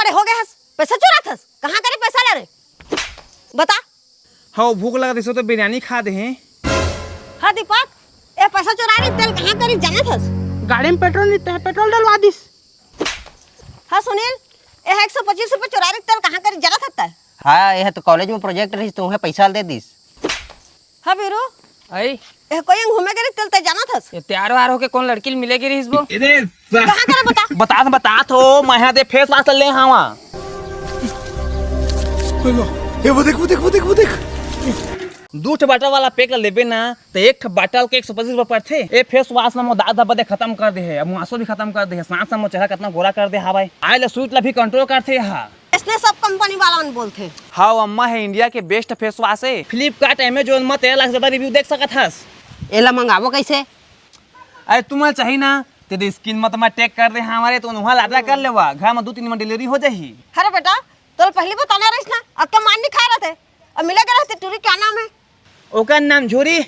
बड़े हो गए हस, पैसा चुरा थस, कहाँ करे पैसा ला रे? बता। हाँ भूख लगा थी तो बिरयानी खा दे हैं। हाँ दीपक, ए पैसा चुरा रही तेल कहाँ करी जाना थस? गाड़ी में पेट्रोल नहीं है, पेट्रोल डलवा दिस। हाँ सुनील, ए 125 रुपये चुरा रही तेल कहाँ करी जाना था? हाँ यह तो कॉलेज में प्रोजेक्ट रही तुम्हें पैसा दे दिस। हाँ वीरू, आई ए कोई घूमे करे तेल ते जाना थस? ये तैयार वार होके कौन लड़की मिलेगी रे इसको? कहाँ करे बता? बता तो मैं यहाँ दे फेस वाश ले हावा। ये वो देख दू ठे बाटल वाला पैक लेबे ना तो एक ठे बाटल के 125 रुपये पड़थे। ए फेस वाश में दाग धब्बा दे खत्म कर दे है, अब मुआसो भी खत्म कर दे है, सांस में चेहरा कितना गोरा कर दे हा भाई। आए ले सूट ला भी कंट्रोल करथे हा। इसने सब कंपनी वाला मन बोलते। हाँ अम्मा है इंडिया के बेस्ट फेस वाश है। फ्लिपकार्ट अमेजोन में 13 लाख ज्यादा रिव्यू देख सकत हस। एला मंगावो कैसे? अरे तुम्हें चाहिए ना तेरे स्किन में तो टैग कर दे हमारे तो वहाँ लादा कर लेवा, घर में 2-3 में डिलीवरी हो जाही। अरे बेटा, तो पहले बताना रही ना, अब क्या मान नहीं खा रहे थे? अब मिलेगा रहते टूरी क्या नाम है? ओका नाम झोरी।